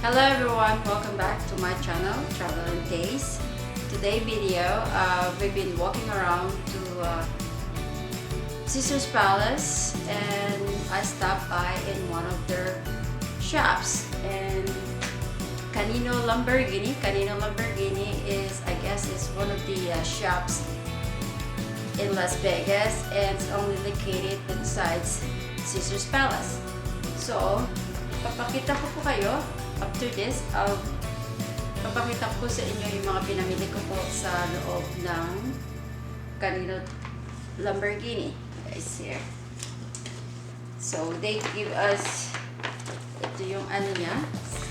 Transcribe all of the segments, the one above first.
Hello everyone, welcome back to my channel, Travel and Taste. Today video, we've been walking around to Ceasars Palace and I stopped by in one of their shops. And Tonino Lamborghini is, I guess, is one of the shops in Las Vegas, and it's only located inside Ceasars Palace. So, papakita ko po kayo. After this, papakita ko sa inyo yung mga pinamili ko po sa loob ng Tonino Lamborghini. Guys, here. So, they give us, ito yung ano niya,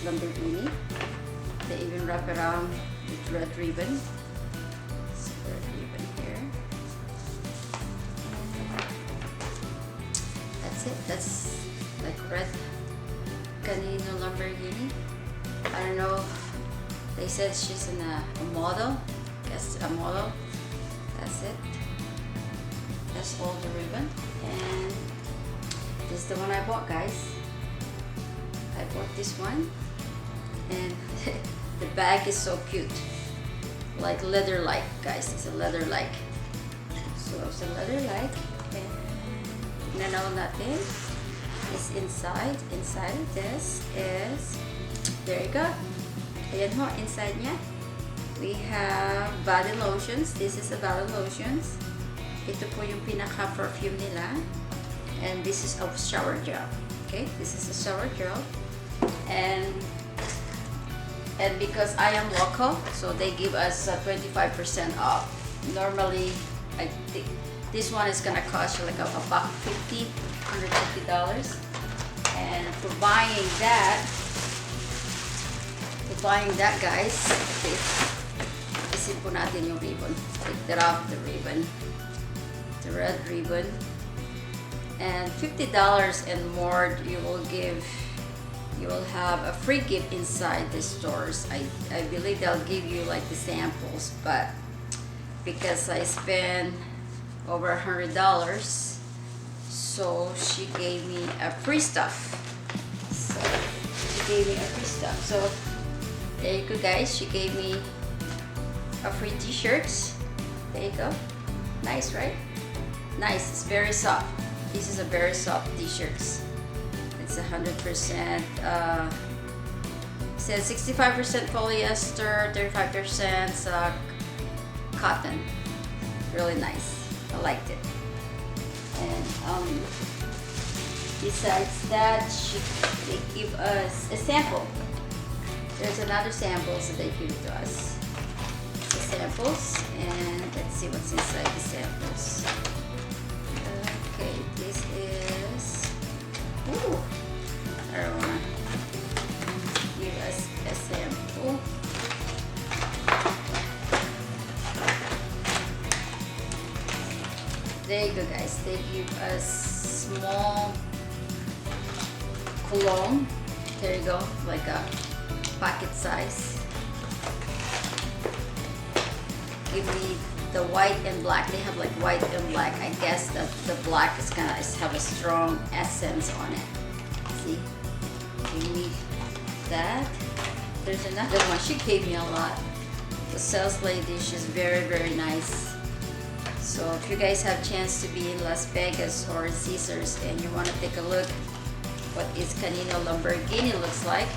Lamborghini. They even wrap around with red ribbon. So, red ribbon here. That's it. That's like red Tonino Lamborghini. I don't know. They said she's in a model. Guess a model. That's it. That's all the ribbon. And this is the one I bought, guys. I bought this one. And the bag is so cute. Like leather-like, guys. It's a leather-like. So it's a leather-like. And nanaw natin is inside of this is, there you go, ayan ho, inside niya we have body lotions. This is a body lotions. Ito po yung pinaka perfume nila, and this is a shower gel. Okay, this is a shower gel, and because I am local, so they give us 25% off. Normally I think this one is gonna cost you like about $150. And for buying that guys, okay, isin po natin yung ribbon. Take that off the ribbon, the red ribbon, and $50 and more you will have a free gift inside the stores. I believe they'll give you like the samples, but because I spent over $100, so she gave me a free stuff. So there you go, guys. She gave me a free t-shirts. There you go. Nice, right? Nice. It's very soft. This is a very soft t-shirts. It's 100%. Says 65% polyester, 35% cotton. Really nice. I liked it. And besides that, they give us a sample. There's another samples that they give to us. The samples, and let's see what's inside the samples. Okay, this is, ooh, I don't wanna give us a sample. There you go, guys. They give us small cologne. There you go, like a pocket size. Give me the white and black. They have like white and black. I guess that the black is gonna have a strong essence on it. See? Give me that. There's another one. She gave me a lot. The sales lady, she's very, very nice. So if you guys have chance to be in Las Vegas or Caesars and you want to take a look what is Tonino Lamborghini looks like,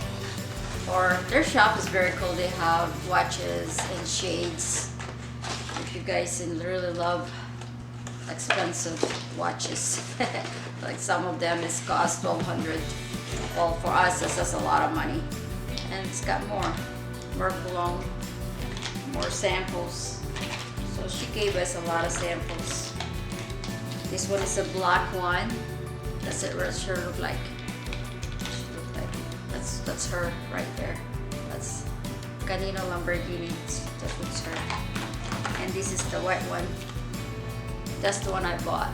or their shop is very cool. They have watches and shades. If you guys really love expensive watches, like some of them is cost $1,200. Well, for us, this is a lot of money. And it's got more cologne, more samples. So she gave us a lot of samples. This one is a black one. That's it. What her look like. That's her right there. That's Tonino Lamborghini. That's her. And this is the white one. That's the one I bought.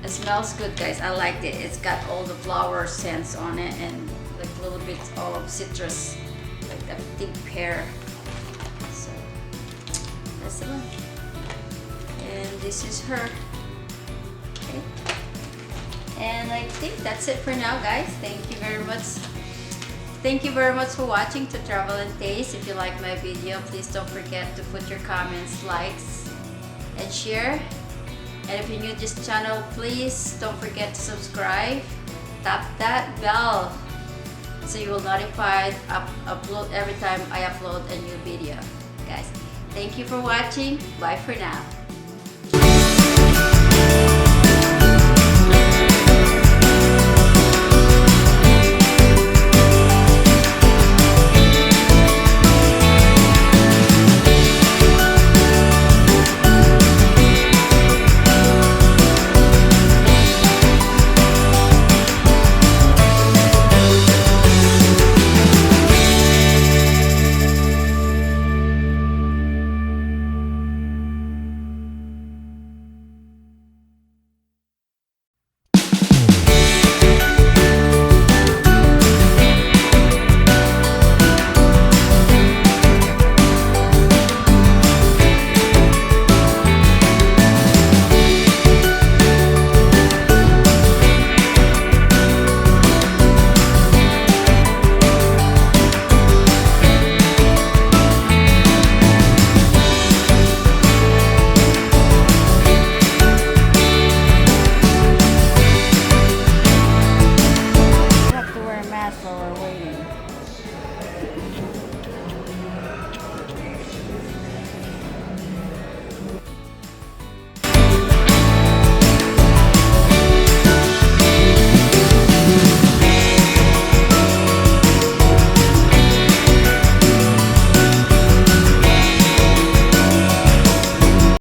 It smells good, guys. I liked it. It's got all the flower scents on it and like a little bit of citrus, like that big pear. So that's the one. And this is her. Okay. And I think that's it for now, guys. Thank you very much Thank you very much for watching To Travel and Taste. If you like my video, please don't forget to put your comments, likes, and share. And if you're new to this channel, please don't forget to subscribe. Tap that bell so you will notified upload every time I upload a new video. Guys, thank you for watching. Bye for now.